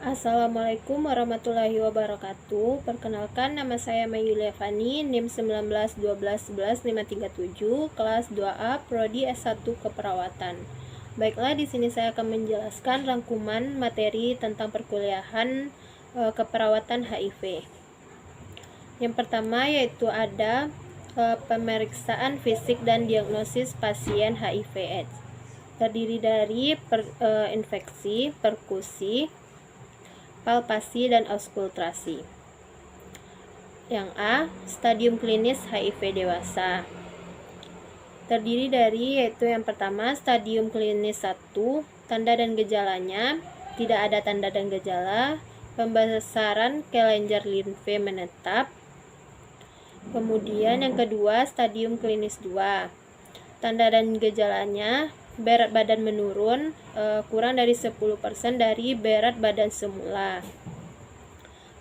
Assalamualaikum warahmatullahi wabarakatuh. Perkenalkan, nama saya Mayulia Fani, NIM 19 12 11 537, kelas 2A, Prodi S1 Keperawatan. Baiklah, di sini saya akan menjelaskan rangkuman materi tentang perkuliahan keperawatan HIV. Yang pertama yaitu ada pemeriksaan fisik dan diagnosis pasien HIV/AIDS. Terdiri dari infeksi, perkusi, palpasi, dan auskultasi. Yang A, stadium klinis HIV dewasa. Terdiri dari yaitu yang pertama stadium klinis 1, tanda dan gejalanya, tidak ada tanda dan gejala, pembesaran kelenjar limfe menetap. Kemudian yang kedua stadium klinis 2, tanda dan gejalanya, berat badan menurun kurang dari 10% dari berat badan semula.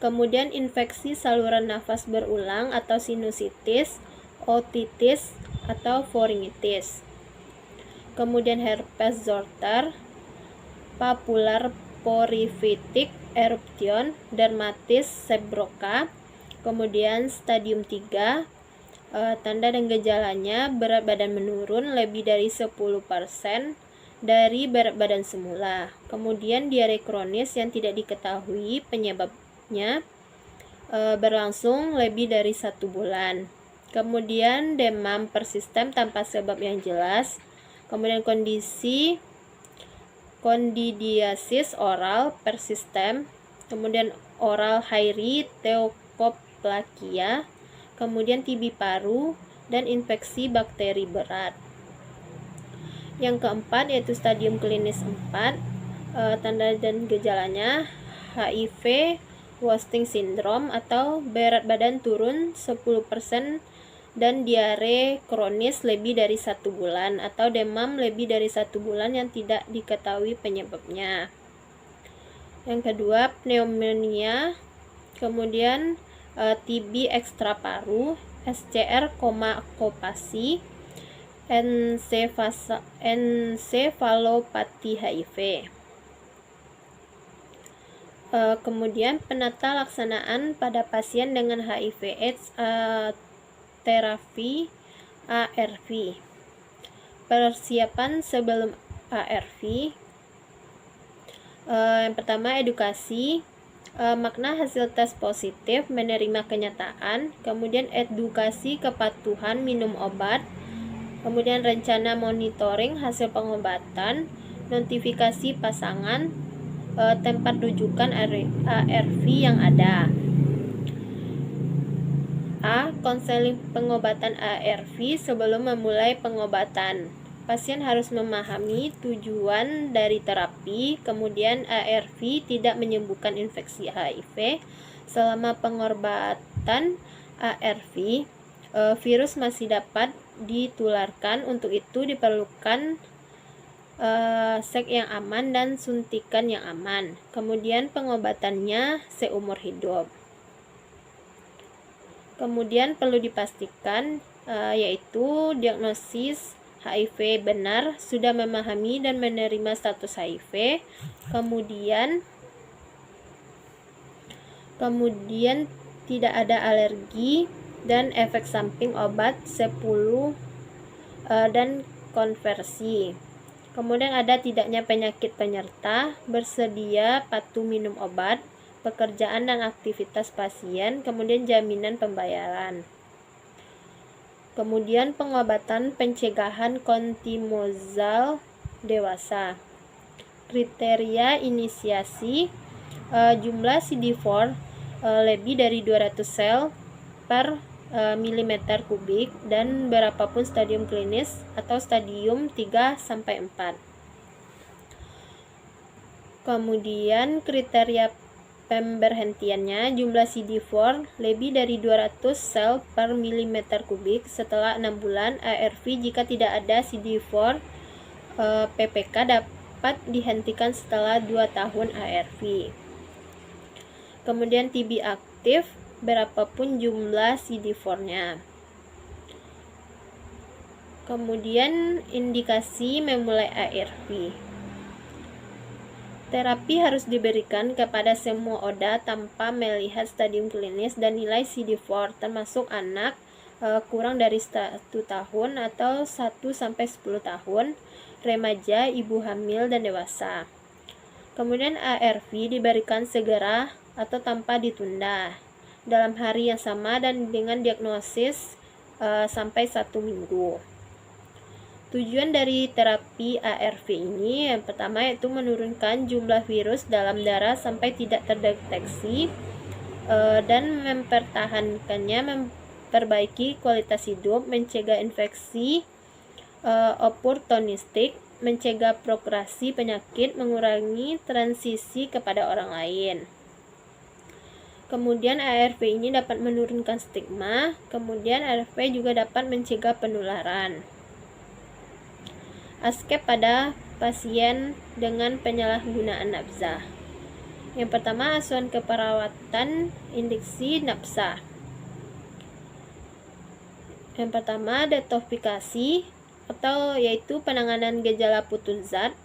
Kemudian infeksi saluran nafas berulang atau sinusitis, otitis, atau faringitis. Kemudian herpes zoster, papular porifitik eruption, dermatis seborrheica. Kemudian stadium 3, tanda dan gejalanya, berat badan menurun lebih dari 10% dari berat badan semula. Kemudian diare kronis yang tidak diketahui penyebabnya, berlangsung lebih dari 1 bulan. Kemudian demam persisten tanpa sebab yang jelas. Kemudian kondidiasis oral persisten. Kemudian oral HIRI Theocoplakia. Kemudian TB paru, dan infeksi bakteri berat. Yang keempat yaitu stadium klinis 4, tanda dan gejalanya HIV wasting syndrome atau berat badan turun 10% dan diare kronis lebih dari 1 bulan atau demam lebih dari 1 bulan yang tidak diketahui penyebabnya. Yang kedua pneumonia, kemudian TB ekstra paru, SCR kopasi, ensefalopati HIV. Kemudian penata laksanaan pada pasien dengan HIV/AIDS, terapi ARV. Persiapan sebelum ARV. Yang pertama edukasi, makna hasil tes positif, menerima kenyataan, kemudian edukasi kepatuhan minum obat, kemudian rencana monitoring hasil pengobatan, notifikasi pasangan, tempat rujukan ARV yang ada. A. Konseling pengobatan ARV sebelum memulai pengobatan. Pasien harus memahami tujuan dari terapi, kemudian ARV tidak menyembuhkan infeksi HIV. Selama pengobatan ARV, virus masih dapat ditularkan, untuk itu diperlukan sek yang aman dan suntikan yang aman. Kemudian pengobatannya seumur hidup. Kemudian perlu dipastikan yaitu diagnosis HIV benar, sudah memahami dan menerima status HIV, kemudian tidak ada alergi dan efek samping obat 10 dan konversi. Kemudian ada tidaknya penyakit penyerta, bersedia patuh minum obat, pekerjaan dan aktivitas pasien, kemudian jaminan pembayaran. Kemudian pengobatan pencegahan kontimozal dewasa. Kriteria inisiasi, jumlah CD4 lebih dari 200 sel per milimeter kubik dan berapapun stadium klinis atau stadium 3-4. Kemudian kriteria pemberhentiannya, jumlah CD4 lebih dari 200 sel per milimeter kubik setelah 6 bulan ARV. Jika tidak ada CD4, PPK dapat dihentikan setelah 2 tahun ARV. Kemudian TB aktif, berapapun jumlah CD4-nya. Kemudian indikasi memulai ARV. Terapi harus diberikan kepada semua ODA tanpa melihat stadium klinis dan nilai CD4, termasuk anak kurang dari 1 tahun atau 1-10 tahun, remaja, ibu hamil, dan dewasa. Kemudian ARV diberikan segera atau tanpa ditunda dalam hari yang sama dan dengan diagnosis sampai 1 minggu. Tujuan dari terapi ARV ini yang pertama yaitu menurunkan jumlah virus dalam darah sampai tidak terdeteksi dan mempertahankannya, memperbaiki kualitas hidup, mencegah infeksi oportunistik, mencegah propagasi penyakit, mengurangi transisi kepada orang lain. Kemudian ARV ini dapat menurunkan stigma, kemudian ARV juga dapat mencegah penularan. Aspek pada pasien dengan penyalahgunaan nafsa. Yang pertama, asuhan keperawatan injeksi nafsa. Yang pertama, detoksifikasi atau yaitu penanganan gejala putus zat.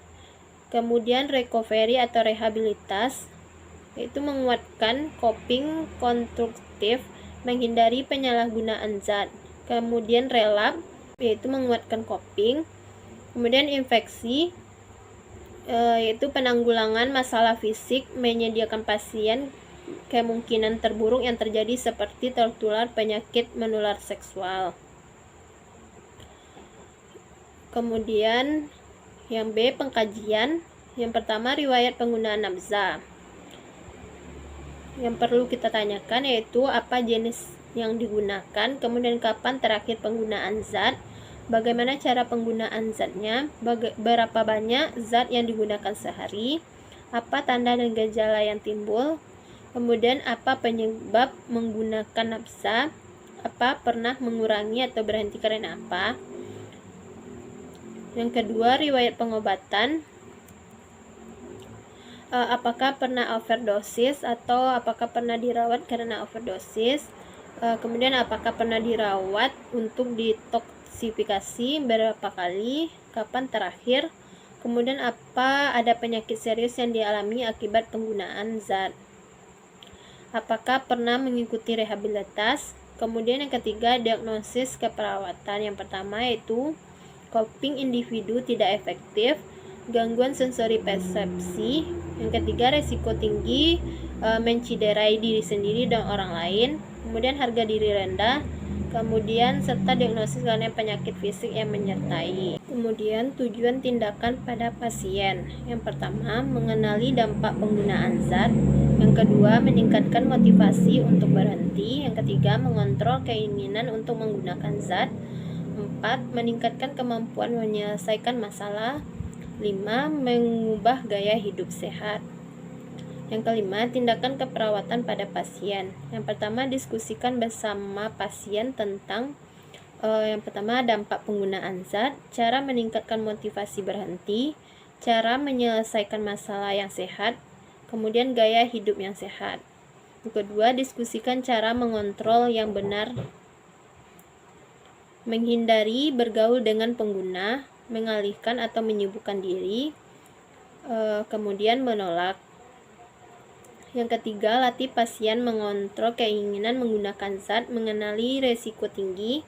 Kemudian recovery atau rehabilitas, yaitu menguatkan coping konstruktif, menghindari penyalahgunaan zat. Kemudian relapse, yaitu menguatkan coping. Kemudian infeksi, yaitu penanggulangan masalah fisik, menyediakan pasien kemungkinan terburuk yang terjadi seperti tertular penyakit menular seksual. Kemudian yang B, pengkajian. Yang pertama, riwayat penggunaan nafsa. Yang perlu kita tanyakan yaitu apa jenis yang digunakan, kemudian kapan terakhir penggunaan zat, bagaimana cara penggunaan zatnya, berapa banyak zat yang digunakan sehari, apa tanda dan gejala yang timbul, kemudian apa penyebab menggunakan nafsa, apa pernah mengurangi atau berhenti karena apa. Yang kedua, riwayat pengobatan, apakah pernah overdosis atau apakah pernah dirawat karena overdosis, kemudian apakah pernah dirawat untuk detoksifikasi, berapa kali, kapan terakhir, kemudian apa ada penyakit serius yang dialami akibat penggunaan zat, apakah pernah mengikuti rehabilitas. Kemudian yang ketiga, diagnosis keperawatan. Yang pertama yaitu coping individu tidak efektif, gangguan sensori persepsi. Yang ketiga, resiko tinggi menciderai diri sendiri dan orang lain. Kemudian harga diri rendah. Kemudian serta diagnosis karena penyakit fisik yang menyertai. Kemudian tujuan tindakan pada pasien. Yang pertama, mengenali dampak penggunaan zat. Yang kedua, meningkatkan motivasi untuk berhenti. Yang ketiga, mengontrol keinginan untuk menggunakan zat. 4. Meningkatkan kemampuan menyelesaikan masalah. 5. Mengubah gaya hidup sehat. Yang kelima, tindakan keperawatan pada pasien. Yang pertama, diskusikan bersama pasien tentang yang pertama, dampak penggunaan zat, cara meningkatkan motivasi berhenti, cara menyelesaikan masalah yang sehat, kemudian gaya hidup yang sehat. Yang kedua, diskusikan cara mengontrol yang benar, menghindari bergaul dengan pengguna, mengalihkan atau menyibukkan diri, kemudian menolak. Yang ketiga, latih pasien mengontrol keinginan menggunakan zat, mengenali resiko tinggi,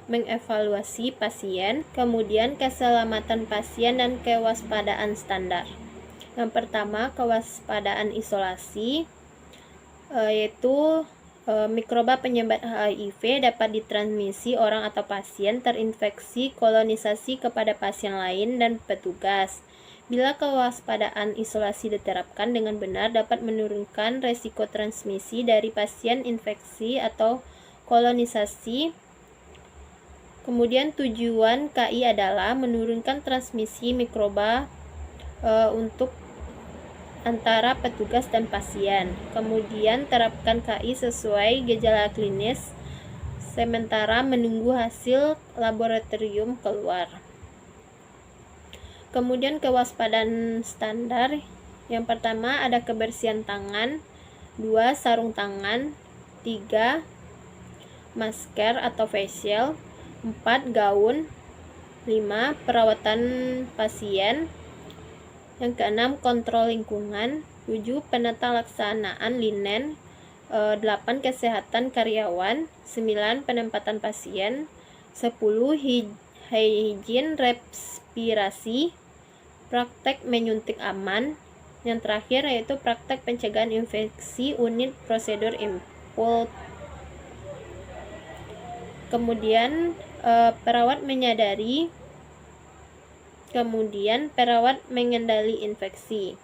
mengevaluasi pasien, kemudian keselamatan pasien dan kewaspadaan standar. Yang pertama, kewaspadaan isolasi, yaitu mikroba penyebab HIV dapat ditransmisi orang atau pasien terinfeksi kolonisasi kepada pasien lain dan petugas. Bila kewaspadaan isolasi diterapkan dengan benar, dapat menurunkan resiko transmisi dari pasien infeksi atau kolonisasi. Kemudian tujuan KI adalah menurunkan transmisi mikroba untuk antara petugas dan pasien. Kemudian terapkan KI sesuai gejala klinis, sementara menunggu hasil laboratorium keluar. Kemudian kewaspadaan standar. Yang pertama ada kebersihan tangan, 2 sarung tangan, 3 masker atau facial, 4 gaun, 5 perawatan pasien, Yang keenam, kontrol lingkungan. 7, penata laksanaan linen. 8, kesehatan karyawan. 9, penempatan pasien. 10, higien respirasi. Praktek menyuntik aman. Yang terakhir yaitu praktek pencegahan infeksi unit prosedur impult. Kemudian perawat menyadari, kemudian perawat mengendali infeksi.